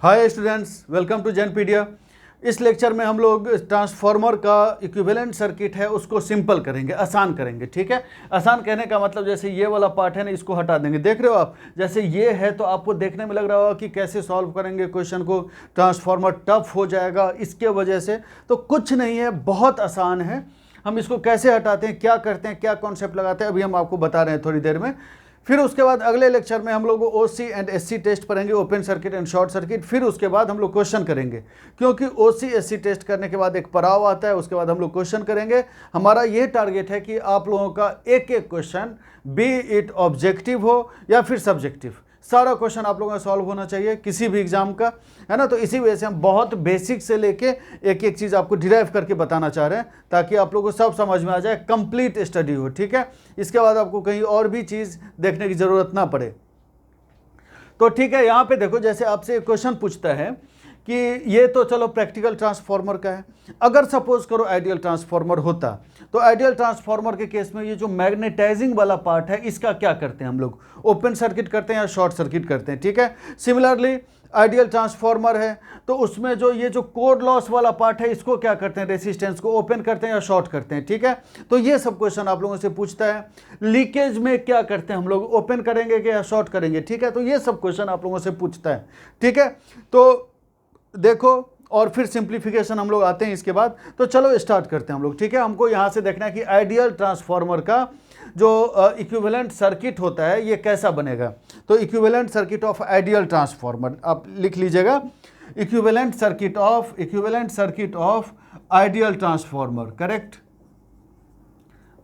Hi students, welcome to Genpedia. इस lecture में हम लोग ट्रांसफार्मर का इक्विवेलेंट सर्किट है उसको सिंपल करेंगे, आसान करेंगे। ठीक है, आसान कहने का मतलब जैसे ये वाला पार्ट है ना, इसको हटा देंगे। देख रहे हो आप, जैसे ये है तो आपको देखने में लग रहा होगा कि कैसे सॉल्व करेंगे क्वेश्चन को, ट्रांसफार्मर टफ हो जाएगा इसके वजह से। तो कुछ नहीं है, बहुत आसान है। हम इसको कैसे हटाते हैं, क्या करते हैं, क्या कॉन्सेप्ट लगाते हैं, अभी हम आपको बता रहे हैं थोड़ी देर में। फिर उसके बाद अगले लेक्चर में हम लोग ओसी एंड एससी टेस्ट करेंगे, open circuit and short circuit. फिर उसके बाद हम लोग क्वेश्चन करेंगे, क्योंकि ओसी एससी टेस्ट करने के बाद एक पड़ाव आता है, उसके बाद हम लोग क्वेश्चन करेंगे। हमारा ये टारगेट है कि आप लोगों का एक एक क्वेश्चन, बी इट ऑब्जेक्टिव हो या फिर सब्जेक्टिव, सारा क्वेश्चन आप लोगों का सॉल्व होना चाहिए किसी भी एग्जाम का, है ना। तो इसी वजह से हम बहुत बेसिक से लेके एक एक चीज़ आपको डिराइव करके बताना चाह रहे हैं, ताकि आप लोगों को सब समझ में आ जाए, कंप्लीट स्टडी हो। ठीक है, इसके बाद आपको कहीं और भी चीज़ देखने की ज़रूरत ना पड़े। तो ठीक है, यहाँ पे देखो, जैसे आपसे एक क्वेश्चन पूछता है कि ये तो चलो प्रैक्टिकल ट्रांसफार्मर का है, अगर सपोज करो आइडियल ट्रांसफार्मर होता, तो आइडियल ट्रांसफार्मर के केस में ये जो मैग्नेटाइजिंग वाला पार्ट है इसका क्या करते हैं हम लोग, ओपन सर्किट करते हैं या शॉर्ट सर्किट करते हैं। ठीक है, सिमिलरली आइडियल ट्रांसफार्मर है तो उसमें जो ये जो कोर लॉस वाला पार्ट है इसको क्या करते हैं, रेसिस्टेंस को ओपन करते हैं या शॉर्ट करते हैं। ठीक है, तो ये सब क्वेश्चन आप लोगों से पूछता है। लीकेज में क्या करते हैं हम लोग, ओपन करेंगे कि या शॉर्ट करेंगे। ठीक है, तो ये सब क्वेश्चन आप लोगों से पूछता है। ठीक है, तो देखो, और फिर सिंप्लीफिकेशन हम लोग आते हैं इसके बाद। तो चलो स्टार्ट करते हैं हम लोग। ठीक है, हमको यहाँ से देखना है कि आइडियल ट्रांसफार्मर का जो इक्विवेलेंट सर्किट होता है ये कैसा बनेगा। तो equivalent circuit of ideal transformer आप लिख लीजिएगा, equivalent circuit of ideal transformer. Correct,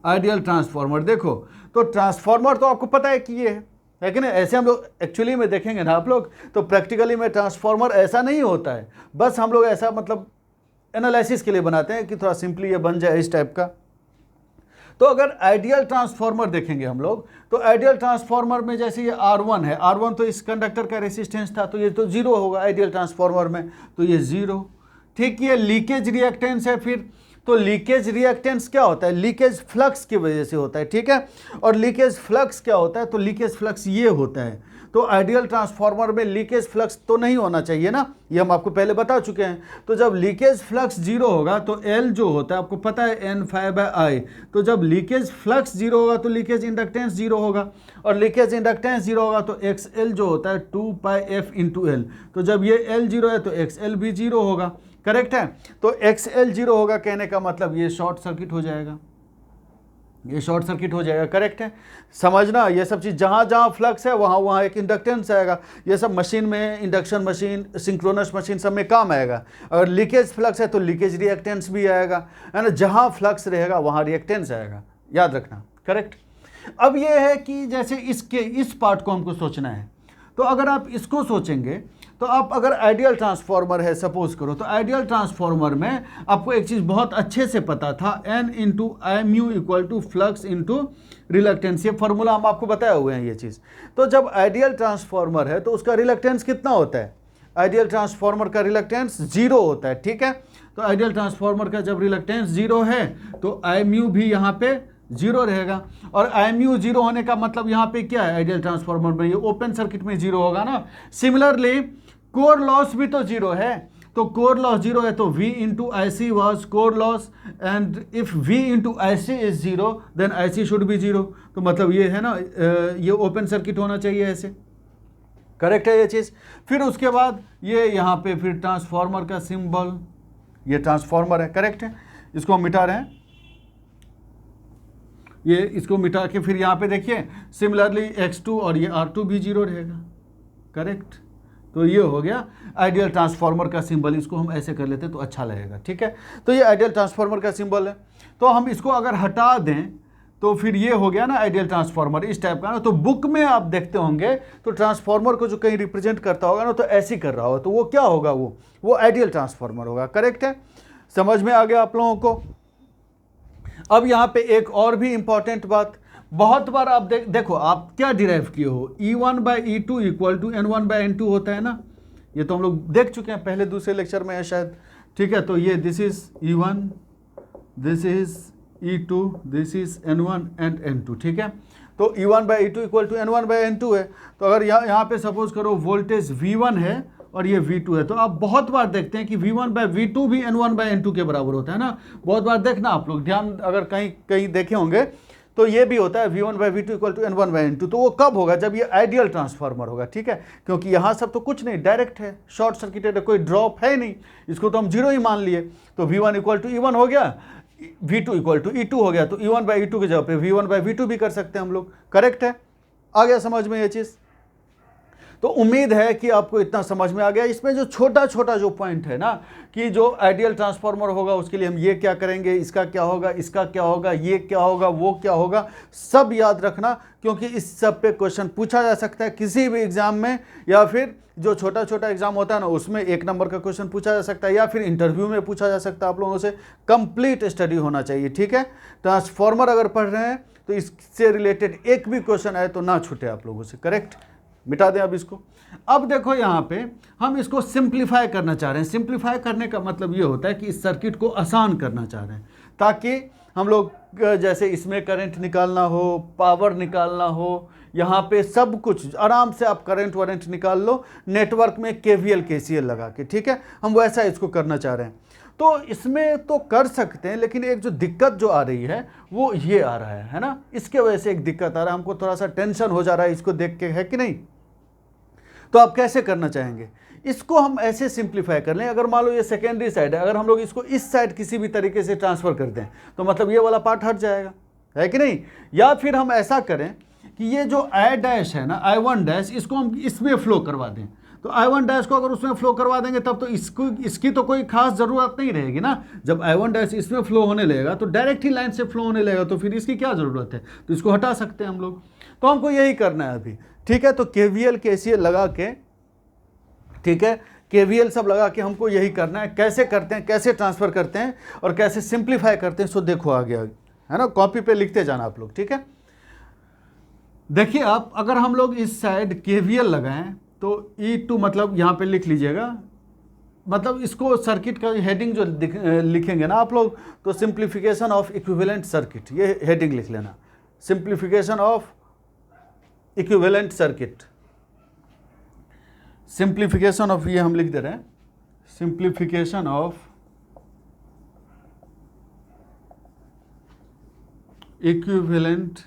ideal transformer. देखो, तो ट्रांसफार्मर तो आपको पता है कि ये है कि नहीं, ऐसे हम लोग एक्चुअली में देखेंगे ना आप लोग, तो प्रैक्टिकली में ट्रांसफार्मर ऐसा नहीं होता है, बस हम लोग ऐसा मतलब एनालिसिस के लिए बनाते हैं कि थोड़ा सिंपली ये बन जाए इस टाइप का। तो अगर आइडियल ट्रांसफार्मर देखेंगे हम लोग, तो आइडियल ट्रांसफार्मर में जैसे ये R1 है, R1 तो इस कंडक्टर का रेसिस्टेंस था, तो ये तो जीरो होगा आइडियल ट्रांसफार्मर में, तो ये जीरो। ठीक, ये लीकेज रिएक्टेंस है। फिर तो लीकेज रिएक्टेंस क्या होता है, लीकेज फ्लक्स की वजह से होता है। ठीक है, और लीकेज फ्लक्स क्या होता है, तो लीकेज फ्लक्स ये होता है। तो आइडियल ट्रांसफार्मर में लीकेज फ्लक्स तो नहीं होना चाहिए ना, ये हम आपको पहले बता चुके हैं। तो जब लीकेज फ्लक्स जीरो होगा तो L जो होता है आपको पता है N∅I, तो जब लीकेज फ्लक्स जीरो होगा तो लीकेज इंडक्टेंस जीरो होगा, और लीकेज इंडक्टेंस जीरो होगा तो XL जो होता है 2πf×L, तो जब ये L जीरो है तो XL भी जीरो होगा। करेक्ट है, तो XL जीरो होगा, कहने का मतलब ये शॉर्ट सर्किट हो जाएगा, ये शॉर्ट सर्किट हो जाएगा। करेक्ट है, समझना ये सब चीज़, जहाँ जहाँ फ्लक्स है वहाँ वहाँ एक इंडक्टेंस आएगा। ये सब मशीन में, इंडक्शन मशीन, सिंक्रोनस मशीन सब में काम आएगा। अगर लीकेज फ्लक्स है तो लीकेज रिएक्टेंस भी आएगा, है ना। जहाँ फ्लक्स रहेगा वहाँ रिएक्टेंस आएगा, याद रखना। करेक्ट, अब ये है कि जैसे इसके इस पार्ट को हमको सोचना है, तो अगर आप इसको सोचेंगे तो आप अगर आइडियल ट्रांसफार्मर है सपोज करो, तो आइडियल ट्रांसफार्मर में आपको एक चीज़ बहुत अच्छे से पता था, N×Imu equal to flux into reluctance. ये फार्मूला हम आपको बताए हुए हैं ये चीज़। तो जब आइडियल ट्रांसफार्मर है तो उसका रिलक्टेंस कितना होता है, आइडियल ट्रांसफार्मर का रिलक्टेंस जीरो होता है। ठीक है, तो आइडियल ट्रांसफार्मर का जब रिलक्टेंस जीरो है तो Imu भी यहाँ पे जीरो रहेगा, और Imu जीरो होने का मतलब यहाँ पे क्या है, आइडियल ट्रांसफार्मर में ये ओपन सर्किट में जीरो होगा ना। सिमिलरली कोर लॉस भी तो जीरो है, तो कोर लॉस जीरो है तो V×IC was core loss, and if V×IC is zero then IC should be zero. तो मतलब ये है ना, ये ओपन सर्किट होना चाहिए ऐसे। करेक्ट है ये चीज़। फिर उसके बाद ये यहाँ पे फिर ट्रांसफार्मर का सिंबल, ये ट्रांसफार्मर है। करेक्ट है, इसको हम मिटा रहे हैं, ये इसको मिटा के फिर यहाँ पे देखिए सिमिलरली X2 और ये R2 भी जीरो रहेगा। करेक्ट, तो ये हो गया आइडियल ट्रांसफार्मर का सिंबल। इसको हम ऐसे कर लेते तो अच्छा लगेगा। ठीक है, तो ये आइडियल ट्रांसफार्मर का सिंबल है। तो हम इसको अगर हटा दें तो फिर ये हो गया ना आइडियल ट्रांसफार्मर इस टाइप का ना। तो बुक में आप देखते होंगे तो ट्रांसफार्मर को जो कहीं रिप्रेजेंट करता होगा ना, तो ऐसे ही कर रहा होगा, तो वो क्या होगा, वो आइडियल ट्रांसफार्मर होगा। करेक्ट है, समझ में आ गया आप लोगों को। अब यहाँ पे एक और भी इंपॉर्टेंट बात, बहुत बार आप देखो आप क्या डिराइव किए हो, E1/E2 इक्वल टू N1/N2 होता है ना, ये तो हम लोग देख चुके हैं पहले दूसरे लेक्चर में है शायद। ठीक है, तो ये this is E1, this is E2, this is N1 and N2। ठीक है, तो E1/E2 इक्वल टू N1/N2 है। तो अगर यहाँ पे सपोज करो वोल्टेज V1 है और ये V2 है। तो आप बहुत बार देखते हैं कि V1/V2 भी N1/N2 के बराबर होता है ना, बहुत बार देखना आप लोग ध्यान, अगर कहीं कहीं देखे होंगे तो ये भी होता है V1/V2 = N1/N2। तो वो कब होगा? जब ये आइडियल ट्रांसफार्मर होगा, ठीक है, क्योंकि यहाँ सब तो कुछ नहीं, डायरेक्ट है, शॉर्ट सर्किटेड है, कोई ड्रॉप है नहीं, इसको तो हम जीरो ही मान लिए। तो V1 = E1 हो गया, V2 = E2 हो गया, तो E1/E2 की जगह पे V1/V2 भी कर सकते हैं हम लोग। करेक्ट है? आ गया समझ में ये चीज़? तो उम्मीद है कि आपको इतना समझ में आ गया। इसमें जो छोटा छोटा जो पॉइंट है ना, कि जो आइडियल ट्रांसफार्मर होगा उसके लिए हम ये क्या करेंगे, इसका क्या होगा, इसका क्या होगा, ये क्या होगा, वो क्या होगा, सब याद रखना, क्योंकि इस सब पे क्वेश्चन पूछा जा सकता है किसी भी एग्जाम में, या फिर जो छोटा छोटा एग्जाम होता है ना उसमें 1 नंबर का क्वेश्चन पूछा जा सकता है, या फिर इंटरव्यू में पूछा जा सकता है। आप लोगों से कंप्लीट स्टडी होना चाहिए, ठीक है। ट्रांसफार्मर अगर पढ़ रहे हैं तो इससे रिलेटेड एक भी क्वेश्चन आए तो ना छूटे आप लोगों से। करेक्ट? मिटा दें अब इसको। अब देखो यहाँ पे हम इसको सिंप्लीफाई करना चाह रहे हैं। सिंप्लीफाई करने का मतलब ये होता है कि इस सर्किट को आसान करना चाह रहे हैं, ताकि हम लोग जैसे इसमें करंट निकालना हो, पावर निकालना हो, यहाँ पे सब कुछ आराम से आप करंट वरेंट निकाल लो नेटवर्क में KVL KCL लगा के, ठीक है। हम वैसा इसको करना चाह रहे हैं। तो इसमें तो कर सकते हैं, लेकिन एक जो दिक्कत जो आ रही है वो ये आ रहा है ना, इसके वजह से एक दिक्कत आ रहा है, हमको थोड़ा सा टेंशन हो जा रहा है इसको देख के, है कि नहीं। तो आप कैसे करना चाहेंगे? इसको हम ऐसे सिंप्लीफाई कर लें, अगर मान लो ये सेकेंडरी साइड है, अगर हम लोग इसको इस साइड किसी भी तरीके से ट्रांसफ़र कर दें तो मतलब ये वाला पार्ट हट जाएगा, है कि नहीं। या फिर हम ऐसा करें कि ये जो I' है ना, I1' इसको हम इसमें फ्लो करवा दें। तो I1' को अगर उसमें फ्लो करवा देंगे तब तो इसकी तो कोई खास ज़रूरत नहीं रहेगी ना। जब I1' इसमें फ्लो होने लगेगा तो डायरेक्ट ही लाइन से फ्लो होने लगेगा, तो फिर इसकी क्या ज़रूरत है, तो इसको हटा सकते हैं हम लोग। तो हमको यही करना है अभी, ठीक है। तो KVL KCL लगा के, ठीक है, KVL सब लगा के हमको यही करना है। कैसे करते हैं, कैसे ट्रांसफ़र करते हैं और कैसे सिंप्लीफाई करते हैं, सो देखो आ गया, है ना। कॉपी पे लिखते जाना आप लोग, ठीक है। देखिए आप, अगर हम लोग इस साइड KVL लगाएं तो E2 मतलब यहाँ पे लिख लीजिएगा, मतलब इसको सर्किट का हेडिंग जो लिखेंगे ना आप लोग, तो सिंप्लीफिकेशन ऑफ इक्विवेलेंट सर्किट, ये हेडिंग लिख लेना, simplification of equivalent circuit. Simplification of, ये हम लिख दे रहे हैं, सिंप्लीफिकेशन ऑफ इक्विवेलेंट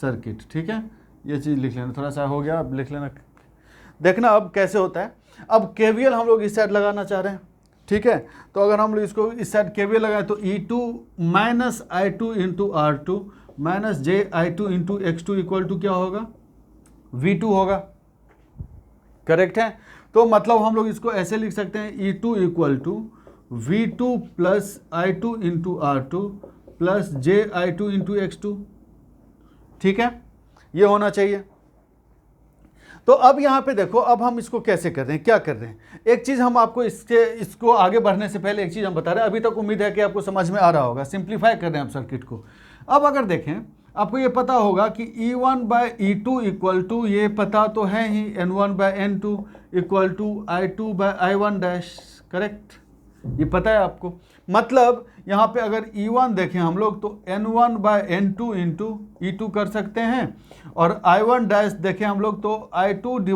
सर्किट, ठीक है। ये चीज़ लिख लेना, थोड़ा सा हो गया, अब लिख लेना। देखना अब कैसे होता है। अब KVL हम लोग इस साइड लगाना चाह रहे हैं, ठीक है। तो अगर हम लोग इसको इस साइड KVL लगाए तो E2 - I2 × R2 - j I2 × X2 = क्या होगा? V2 होगा। करेक्ट है? तो मतलब हम लोग इसको ऐसे लिख सकते हैं, E2 = V2 + I2 × R2 + j I2 × X2, ठीक है, ये होना चाहिए। तो अब यहाँ पे देखो, अब हम इसको कैसे कर रहे हैं, क्या कर रहे हैं। एक चीज़ हम आपको इसको आगे बढ़ने से पहले एक चीज़ हम बता रहे हैं, अभी तक उम्मीद है कि आपको समझ में आ रहा होगा। सिंप्लीफाई कर रहे हैं आप सर्किट को। अब अगर देखें, आपको ये पता होगा कि E1/E2 = ये पता तो है ही, N1/N2 = I2/I1', करेक्ट, ये पता है आपको। मतलब यहाँ पे अगर E1 देखें हम लोग तो N1/N2 × E2 कर सकते हैं, और I1' देखें हम लोग तो I2 /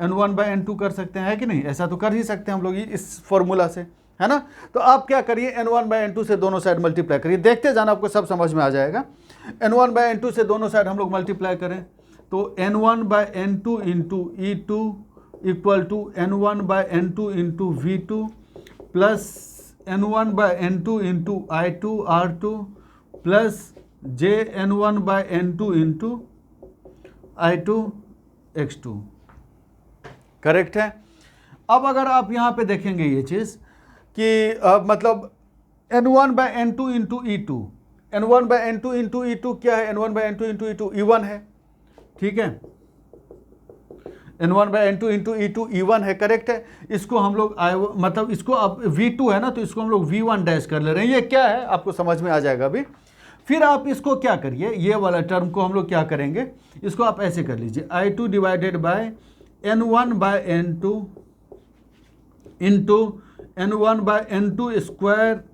N1/N2 कर सकते हैं, है कि नहीं। ऐसा तो कर ही सकते हैं हम लोग इस फॉर्मूला से, है ना। तो आप क्या करिए, N1/N2 से दोनों साइड मल्टीप्लाई करिए, देखते जाना, आपको सब समझ में आ जाएगा। N1/N2 से दोनों साइड हम लोग मल्टीप्लाई करें तो N1/N2 × E2 = N1/N2 × V2 + N1/N2 × I2 R2 + JN1/N2 × I2 X2, correct है। अब अगर आप यहाँ पे देखेंगे ये चीज़ कि मतलब N1/N2 × E2, N1/N2 × E2 क्या है, N1/N2 × E2 E1 है, ठीक है। N1/N2 × E2 E1 है, करेक्ट है। इसको हम लोग मतलब इसको अब V2 है ना, तो इसको हम लोग V1' कर ले रहे हैं। ये क्या है आपको समझ में आ जाएगा अभी। फिर आप इसको क्या करिए, ये वाला टर्म को हम लोग क्या करेंगे, इसको आप ऐसे कर लीजिए, I2 / N1/N2 × N1/N2²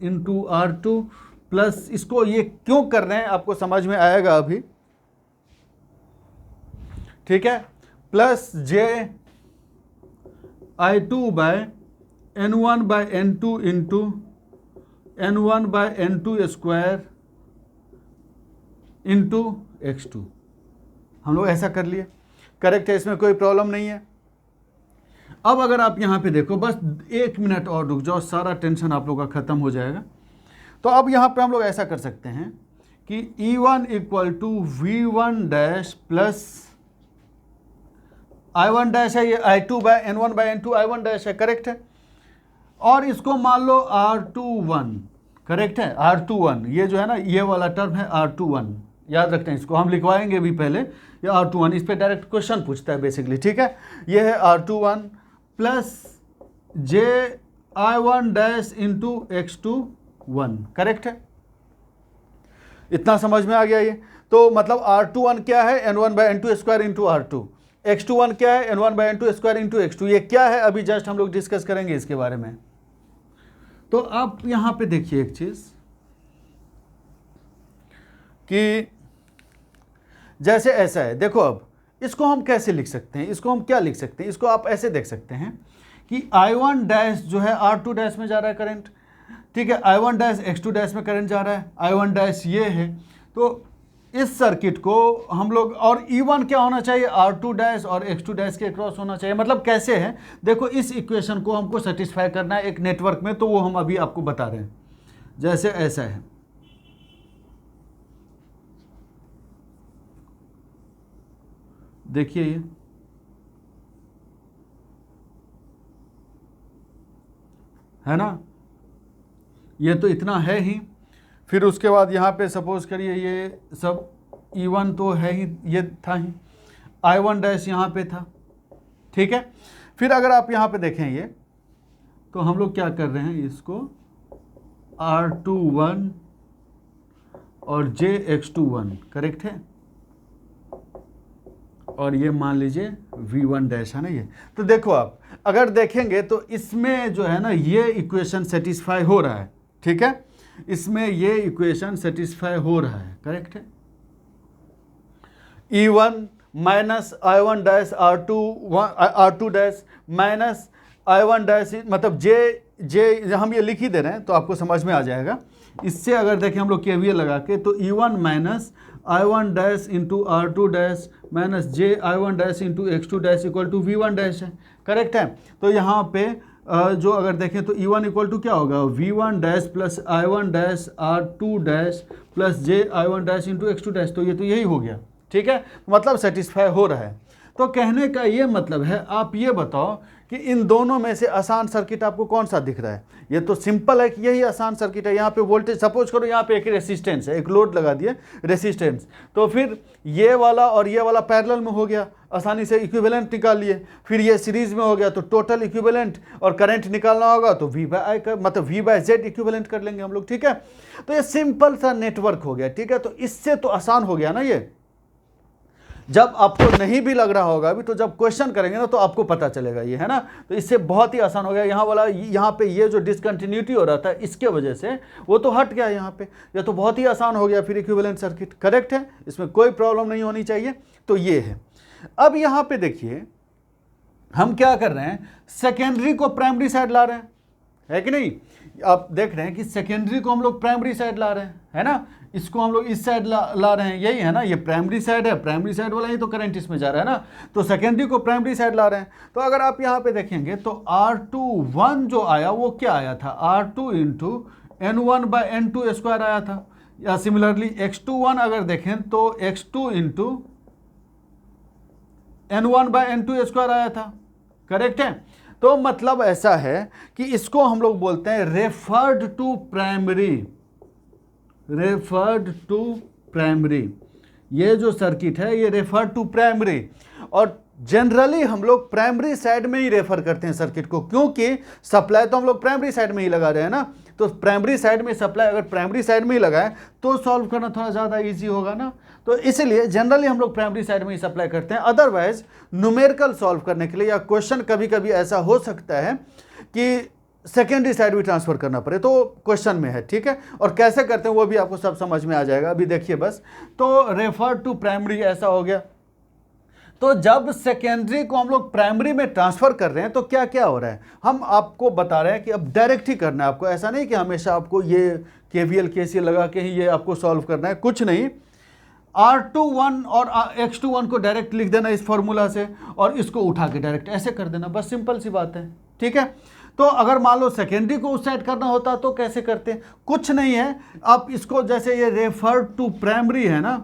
× R2 plus, इसको ये क्यों कर रहे हैं आपको समझ में आएगा अभी, ठीक है, plus I2 by N1 by N2 into N1 by N2 square into X2। हम लोग ऐसा कर लिए, करेक्ट है, इसमें कोई प्रॉब्लम नहीं है। अब अगर आप यहाँ पे देखो, बस 1 मिनट और रुक जाओ, सारा टेंशन आप लोग का ख़त्म हो जाएगा। तो अब यहाँ पे हम लोग ऐसा कर सकते हैं कि E1 equal to V1 dash plus I1 dash है, ये I2 by N1 by N2 I1 dash है, करेक्ट है। और इसको मान लो R21, करेक्ट है, R21, ये जो है ना, ये वाला टर्म है R21, याद रखते हैं इसको, हम लिखवाएंगे भी पहले, ये R21, इस पे डायरेक्ट क्वेश्चन पूछता है बेसिकली, ठीक है। ये है R21 plus j I1 dash into X21, correct है। इतना समझ में आ गया ये। तो मतलब R21 क्या है, N1 by N2 square into R2, X21 क्या है, N1 by N2 square into X2। ये क्या है अभी जस्ट हम लोग डिस्कस करेंगे इसके बारे में। तो आप यहाँ पे देखिए एक चीज़ कि जैसे ऐसा है, देखो अब इसको हम कैसे लिख सकते हैं, इसको हम क्या लिख सकते हैं, इसको आप ऐसे देख सकते हैं कि I1 डैश जो है R2 डैश में जा रहा है करंट, ठीक है, I1 डैश X2 डैश में करंट जा रहा है, I1 डैश ये है। तो इस सर्किट को हम लोग, और E1 क्या होना चाहिए, R2 डैश और X2 डैश के क्रॉस होना चाहिए। मतलब कैसे है, देखो इस इक्वेशन को हमको सेटिस्फाई करना है एक नेटवर्क में, तो वो हम अभी आपको बता रहे हैं। जैसे ऐसा है, देखिए ये है ना, ये तो इतना है ही। फिर उसके बाद यहाँ पे सपोज करिए ये सब E1 तो है ही, ये था ही, I1 डैश यहाँ पे था, ठीक है। फिर अगर आप यहाँ पे देखें ये, तो हम लोग क्या कर रहे हैं, इसको R21 और JX21, करेक्ट है, और ये मान लीजिए V1 डैश है ना ये। तो देखो आप अगर देखेंगे तो इसमें जो है ना ये इक्वेशन सेटिस्फाई हो रहा है, ठीक है, इसमें ये इक्वेशन सेटिस्फाई हो रहा है, करेक्ट है। E1 minus I1 dash R2 dash minus I1 dash, मतलब जे हम ये लिख ही दे रहे हैं तो आपको समझ में आ जाएगा। इससे अगर देखें हम लोग KVL लगा के, तो E1 minus I1 dash into R2 dash minus j I1 dash into X2 dash equal to V1 dash है, करेक्ट है। तो यहाँ पे जो अगर देखें तो E1 इक्वल टू क्या होगा, V1 dash plus I1 dash R2 dash plus j I1 dash into X2 dash. तो यही हो गया, ठीक है, मतलब सेटिस्फाई हो रहा है। तो कहने का ये मतलब है, आप ये बताओ कि इन दोनों में से आसान सर्किट आपको कौन सा दिख रहा है। ये तो सिंपल है कि यही आसान सर्किट है। यहाँ पे वोल्टेज, सपोज करो यहाँ पे एक रेसिस्टेंस है, एक लोड लगा दिए रेसिस्टेंस, तो फिर ये वाला और ये वाला पैरेलल में हो गया, आसानी से इक्विवेलेंट निकाल लिए। फिर ये सीरीज में हो गया, तो टोटल इक्विवेलेंट, और करंट निकालना होगा तो V/I का मतलब V/Z इक्विवेलेंट कर लेंगे हम लोग, ठीक है। तो ये सिंपल सा नेटवर्क हो गया, ठीक है। तो इससे तो आसान हो गया ना ये। जब आपको नहीं भी लग रहा होगा अभी, तो जब क्वेश्चन करेंगे ना तो आपको पता चलेगा ये, है ना। तो इससे बहुत ही आसान हो गया। यहाँ पे ये जो डिसकंटिन्यूटी हो रहा था इसके वजह से वो तो हट गया यहाँ पे, ये तो बहुत ही आसान हो गया फिर इक्विवेलेंट सर्किट, करेक्ट है, इसमें कोई प्रॉब्लम नहीं होनी चाहिए। तो ये है। अब यहाँ पे देखिए हम क्या कर रहे हैं, सेकेंडरी को प्राइमरी साइड ला रहे हैं, है कि नहीं। आप देख रहे हैं कि सेकेंडरी को हम लोग प्राइमरी साइड ला रहे हैं, है ना। इसको हम लोग इस साइड ला रहे हैं, यही है ना, ये प्राइमरी साइड है, प्राइमरी साइड वाला ही तो करंट इसमें जा रहा है ना। तो सेकेंडरी को प्राइमरी साइड ला रहे हैं। तो अगर आप यहाँ पे देखेंगे तो R21 जो आया वो क्या आया था, R2 into N1 by N2 square आया था। या सिमिलरली X21 अगर देखें तो X2 into N1 by N2 square आया था, करेक्ट है। तो मतलब ऐसा है कि इसको हम लोग बोलते हैं referred to primary, referred to primary. ये जो सर्किट है ये रेफर्ड टू प्राइमरी, और जनरली हम लोग प्राइमरी साइड में ही रेफर करते हैं सर्किट को, क्योंकि सप्लाई तो हम लोग प्राइमरी साइड में ही लगा रहे हैं ना। तो प्राइमरी साइड में सप्लाई अगर प्राइमरी साइड में ही लगाएं तो सॉल्व करना थोड़ा ज़्यादा इजी होगा ना। तो इसलिए जनरली हम लोग प्राइमरी साइड में ही सप्लाई करते हैं। अदरवाइज न्यूमेरिकल सॉल्व करने के लिए या क्वेश्चन कभी कभी ऐसा हो सकता है कि सेकेंडरी साइड भी ट्रांसफर करना पड़े, तो क्वेश्चन में है, ठीक है। और कैसे करते हैं वो भी आपको सब समझ में आ जाएगा। अभी देखिए बस, तो रेफर टू प्राइमरी ऐसा हो गया। तो जब सेकेंडरी को हम लोग प्राइमरी में ट्रांसफर कर रहे हैं तो क्या क्या हो रहा है, हम आपको बता रहे हैं कि अब डायरेक्ट ही करना है आपको, ऐसा नहीं कि हमेशा आपको ये केवीएल केसीएल लगा के ही ये आपको सॉल्व करना है, कुछ नहीं। R21 और X21 को डायरेक्ट लिख देना इस फॉर्मूला से और इसको उठा के डायरेक्ट ऐसे कर देना, बस सिंपल सी बात है, ठीक है। तो अगर मान लो सेकेंडरी को उस साइड करना होता तो कैसे करते हैं, कुछ नहीं है, आप इसको जैसे ये रेफर टू प्राइमरी है ना,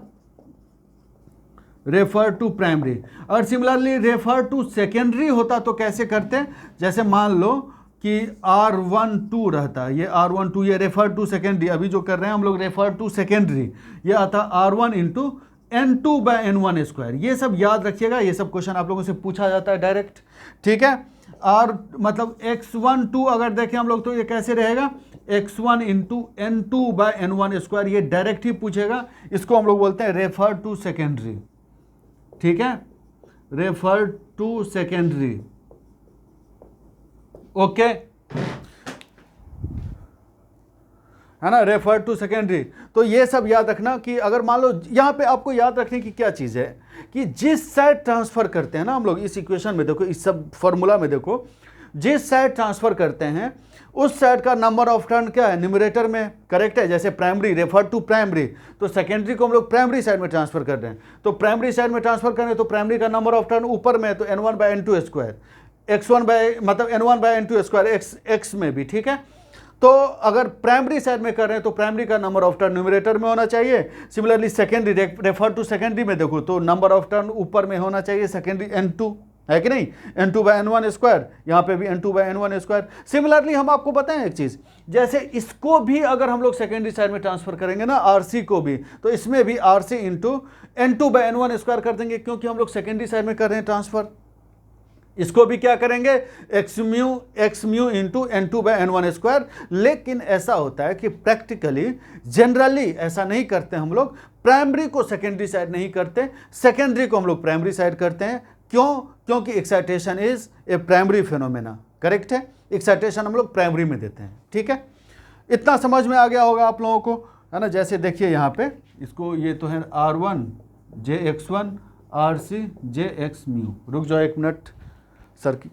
रेफर टू प्राइमरी, और सिमिलरली रेफर टू सेकेंडरी होता तो कैसे करते हैं, जैसे मान लो कि R12 रहता, ये R12, ये रेफर टू सेकेंडरी, अभी जो कर रहे हैं हम लोग रेफर टू सेकेंडरी, ये आता R1 इंटू N2/N1²। ये सब याद रखिएगा, ये सब क्वेश्चन आप लोगों से पूछा जाता है डायरेक्ट, ठीक है। मतलब X12 अगर देखें हम लोग तो ये कैसे रहेगा, X1 इंटू N2/N1², ये डायरेक्ट ही पूछेगा, इसको हम लोग बोलते हैं रेफर टू सेकेंडरी, ठीक है, रेफर टू सेकेंडरी, ओके, है ना, रेफर टू सेकेंडरी। तो ये सब याद रखना कि अगर मान लो यहाँ पे आपको याद रखने की क्या चीज़ है कि जिस साइड ट्रांसफर करते हैं ना हम लोग, इस इक्वेशन में देखो, इस सब फॉर्मूला में देखो, जिस साइड ट्रांसफर करते हैं उस साइड का नंबर ऑफ टर्न क्या है, न्यूमरेटर में, करेक्ट है। जैसे प्राइमरी, रेफर टू प्राइमरी, तो सेकेंडरी को हम लोग प्राइमरी साइड में ट्रांसफर कर रहे हैं, तो प्राइमरी साइड में ट्रांसफर कर रहे हैं तो प्राइमरी का नंबर ऑफ टर्न ऊपर में है तो N1/N2², मतलब N1/N2² x में भी, ठीक है। तो अगर प्राइमरी साइड में कर रहे हैं तो प्राइमरी का नंबर ऑफ टर्न न्यूमरेटर में होना चाहिए। Similarly secondary, refer to secondary में देखो तो नंबर ऑफ टर्न ऊपर में होना चाहिए, सेकेंडरी N2 है कि नहीं, N2/N1², यहाँ पे भी N2/N1²। सिमिलरली हम आपको बताएं एक चीज़, जैसे इसको भी अगर हम लोग सेकेंडरी साइड में ट्रांसफर करेंगे ना, RC को भी, तो इसमें भी RC इंटू N2/N1² कर देंगे, क्योंकि हम लोग सेकेंडरी साइड में कर रहे हैं ट्रांसफर। इसको भी क्या करेंगे, x म्यू इंटू N2/N1²। लेकिन ऐसा होता है कि प्रैक्टिकली जनरली ऐसा नहीं करते हम लोग, प्राइमरी को सेकेंडरी साइड नहीं करते, सेकेंडरी को हम लोग प्राइमरी साइड करते हैं। क्यों, क्योंकि excitation is a primary phenomena, correct है, एक्साइटेशन हम लोग प्राइमरी में देते हैं, ठीक है। इतना समझ में आ गया होगा आप लोगों को, है ना। जैसे देखिए यहाँ पे इसको, ये तो है R1 JX1 RC JX mu, रुक जाओ एक मिनट, सर्किट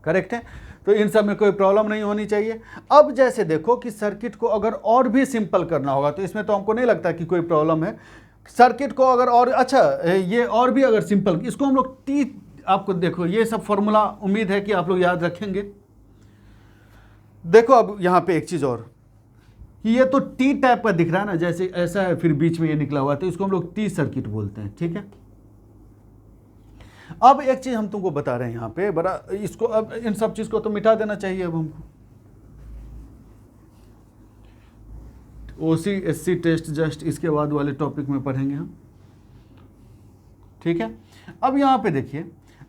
करेक्ट है, तो इन सब में कोई प्रॉब्लम नहीं होनी चाहिए। अब जैसे देखो कि सर्किट को अगर और भी सिंपल करना होगा, तो इसमें तो हमको नहीं लगता कि कोई प्रॉब्लम है। सर्किट को अगर और अच्छा, ये और भी अगर सिंपल, इसको हम लोग आपको देखो ये सब फॉर्मूला उम्मीद है कि आप लोग याद रखेंगे। देखो अब यहाँ पे एक चीज़ और, ये तो टी टाइप का दिख रहा है ना, जैसे ऐसा है फिर बीच में ये निकला हुआ, तो इसको हम लोग टी सर्किट बोलते हैं, ठीक है। अब एक चीज हम तुमको बता रहे हैं यहाँ पे, बड़ा इसको, अब इन सब चीज को तो मिटा देना चाहिए अब हमको। OC SC टेस्ट जस्ट इसके बाद वाले टॉपिक में पढ़ेंगे हम, ठीक है। अब यहाँ पे देखिए,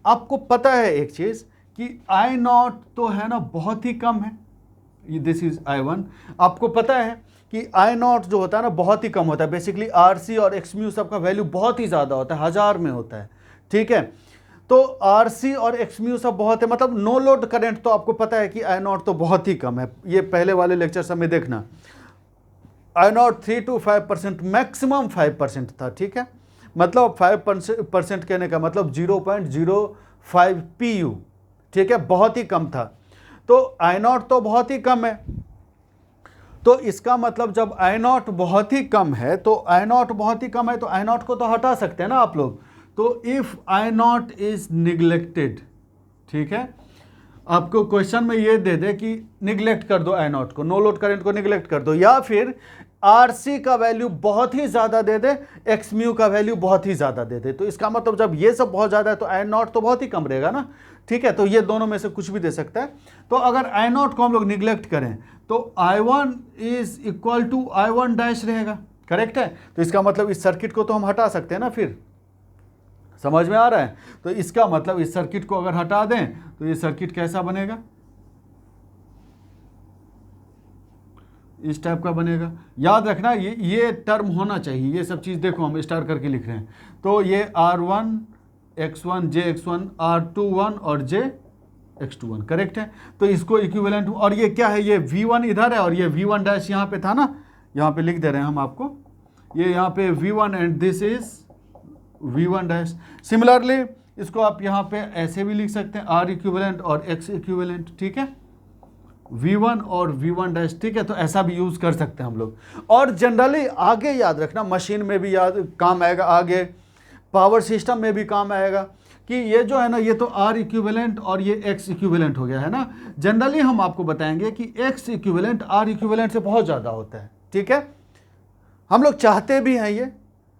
आपको पता है एक चीज कि I0 तो है ना बहुत ही कम है, दिस इज I1। आपको पता है कि I0 जो होता है ना बहुत ही कम होता है, बेसिकली RC और X म्यू सब का वैल्यू बहुत ही ज़्यादा होता है, 1000 में होता है, ठीक है। तो RC और X म्यू सब बहुत है, मतलब नो लोड करंट तो आपको पता है कि I0 तो बहुत ही कम है, ये पहले वाले लेक्चर सब में देखना। I0 3 to 5%, मैक्सिमम 5% था, ठीक है। मतलब 5% कहने का मतलब 0.05 PU, ठीक है, बहुत ही कम था। तो I0 तो बहुत ही कम है, तो इसका मतलब जब I0 बहुत ही कम है तो I0 बहुत ही कम है तो I0 को तो हटा सकते हैं ना आप लोग। तो इफ I0 इज निग्लेक्टेड, ठीक है, आपको क्वेश्चन में ये दे दे कि निग्लेक्ट कर दो I0 को, नो लोड करंट को निग्लेक्ट कर दो, या फिर RC का वैल्यू बहुत ही ज़्यादा दे दे, X म्यू का वैल्यू बहुत ही ज़्यादा दे दे, तो इसका मतलब जब ये सब बहुत ज़्यादा है तो I0 तो बहुत ही कम रहेगा ना, ठीक है। तो ये दोनों में से कुछ भी दे सकता है। तो अगर I0 को हम लोग निग्लेक्ट करें तो I1 is equal to I1 dash रहेगा, करेक्ट है। तो इसका मतलब इस सर्किट को तो हम हटा सकते हैं ना, फिर समझ में आ रहा है। तो इसका मतलब इस सर्किट को अगर हटा दें तो ये सर्किट कैसा बनेगा, इस टाइप का बनेगा। याद रखना ये टर्म होना चाहिए, ये सब चीज़ देखो हम स्टार करके लिख रहे हैं। तो ये R1 X1 JX1 R21 और JX21, करेक्ट है। तो इसको इक्विवेलेंट, और ये क्या है, ये V1 इधर है और ये V1 डैश यहाँ पे था ना, यहाँ पे लिख दे रहे हैं हम आपको, ये यहाँ पे V1 and this is V1 dash. Similarly इसको आप यहाँ पे ऐसे भी लिख सकते हैं, R इक्विवेलेंट और X इक्विवेलेंट, ठीक है, V1 और V1 डैश, ठीक है। तो ऐसा भी यूज़ कर सकते हैं हम लोग। और जनरली आगे याद रखना, मशीन में भी याद काम आएगा, आगे पावर सिस्टम में भी काम आएगा कि ये जो है ना, ये तो R इक्विवेलेंट और ये X इक्विवेलेंट हो गया है ना। जनरली हम आपको बताएंगे कि X इक्विवेलेंट R इक्विवेलेंट से बहुत ज़्यादा होता है, ठीक है। हम लोग चाहते भी हैं, ये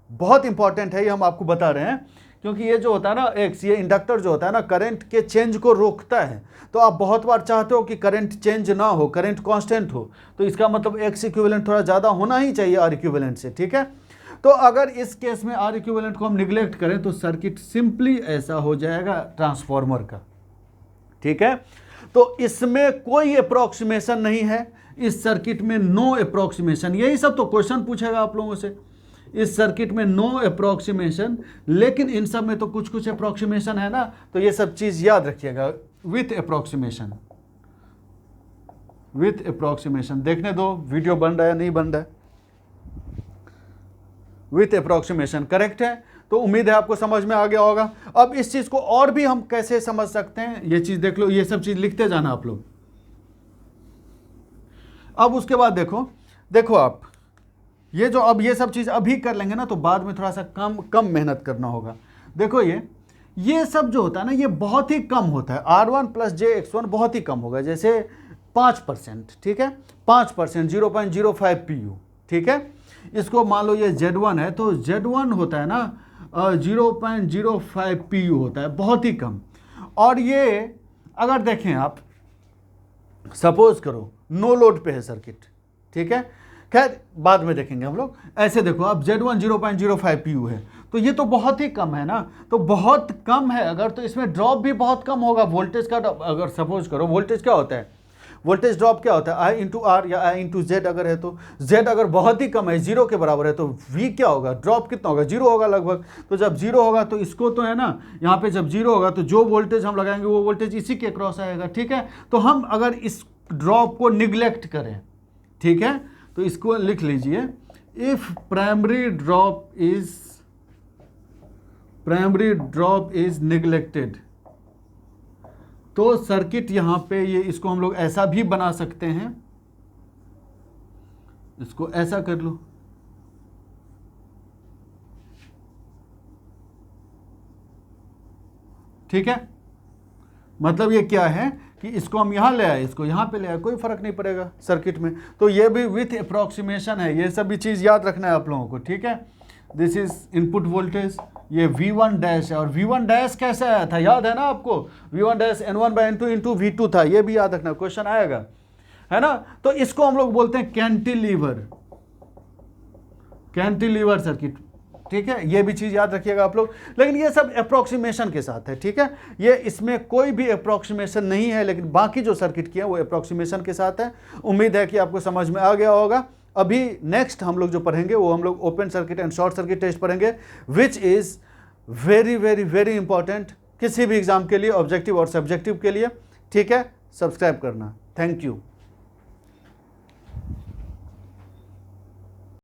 बहुत इंपॉर्टेंट है, ये हम आपको बता रहे हैं, क्योंकि ये जो होता है ना X, ये इंडक्टर जो होता है ना, करंट के चेंज को रोकता है। तो आप बहुत बार चाहते हो कि करंट चेंज ना हो, करंट कांस्टेंट हो, तो इसका मतलब X इक्विवेलेंट थोड़ा ज़्यादा होना ही चाहिए R इक्विवेलेंट से, ठीक है। तो अगर इस केस में R इक्विवेलेंट को हम निगलेक्ट करें तो सर्किट सिंपली ऐसा हो जाएगा ट्रांसफॉर्मर का, ठीक है। तो इसमें कोई अप्रोक्सीमेशन नहीं है, इस सर्किट में नो अप्रोक्सीमेशन। यही सब तो क्वेश्चन पूछेगा आप लोगों से, इस सर्किट में नो अप्रोक्सीमेशन, लेकिन इन सब में तो कुछ कुछ अप्रोक्सीमेशन है ना। तो ये सब चीज़ याद रखिएगा, विथ अप्रोक्सीमेशन, विथ अप्रोक्सीमेशन। देखने दो वीडियो बन रहा है नहीं बन रहा है। विथ अप्रोक्सीमेशन करेक्ट है। तो उम्मीद है आपको समझ में आ गया होगा। अब इस चीज़ को और भी हम कैसे समझ सकते हैं, ये चीज़ देख लो, ये सब चीज़ लिखते जाना आप लोग। अब उसके बाद देखो आप ये जो अब ये सब चीज़ अभी कर लेंगे ना, तो बाद में थोड़ा सा कम मेहनत करना होगा। देखो ये सब जो होता है ना, ये बहुत ही कम होता है। R1 + JX1 बहुत ही कम होगा, जैसे 5%, ठीक है, 5%, 0.05 pu, ठीक है। इसको मान लो ये Z1 है, तो Z1 होता है ना 0.05 pu होता है, बहुत ही कम। और ये अगर देखें आप, सपोज करो नो लोड पे है सर्किट, ठीक है, खैर बाद में देखेंगे हम लोग। ऐसे देखो आप, Z1 0.05 pu है, तो ये तो बहुत ही कम है ना, तो बहुत कम है अगर, तो इसमें ड्रॉप भी बहुत कम होगा, वोल्टेज का। अगर सपोज करो वोल्टेज क्या होता है, वोल्टेज ड्रॉप क्या होता है, I × R या I × Z अगर है, तो Z अगर बहुत ही कम है, 0 के बराबर है, तो V क्या होगा, ड्रॉप कितना होगा, 0 होगा लगभग। तो जब 0 होगा तो इसको तो है ना, यहाँ पे जब 0 होगा तो जो वोल्टेज हम लगाएंगे वो वोल्टेज इसी के क्रॉस आएगा, ठीक है। तो हम अगर इस ड्रॉप को निगलेक्ट करें, ठीक है, तो इसको लिख लीजिए, if primary drop is neglected, तो सर्किट यहां पे ये, इसको हम लोग ऐसा भी बना सकते हैं, इसको ऐसा कर लो, ठीक है। मतलब ये क्या है कि इसको हम यहां ले आए, इसको यहां पे ले आए, कोई फर्क नहीं पड़ेगा सर्किट में। तो ये भी विथ अप्रोक्सीमेशन है, ये सब भी चीज याद रखना है आप लोगों को, ठीक है। दिस इज इनपुट वोल्टेज, ये V1 डैश है, और V1 डैश कैसे आया था, याद है ना आपको, V1 डैश N1/N2 × V2 था, ये भी याद रखना, क्वेश्चन आएगा, है ना। तो इसको हम लोग बोलते हैं कैंटिलीवर सर्किट, ठीक है। ये भी चीज़ याद रखिएगा आप लोग, लेकिन ये सब अप्रोक्सीमेशन के साथ है, ठीक है। ये इसमें कोई भी अप्रोक्सीमेशन नहीं है, लेकिन बाकी जो सर्किट किया वो अप्रोक्सीमेशन के साथ है। उम्मीद है कि आपको समझ में आ गया होगा। अभी नेक्स्ट हम लोग जो पढ़ेंगे वो हम लोग open circuit and short circuit test पढ़ेंगे, which is very very very important किसी भी एग्जाम के लिए, ऑब्जेक्टिव और सब्जेक्टिव के लिए, ठीक है। सब्सक्राइब करना, थैंक यू।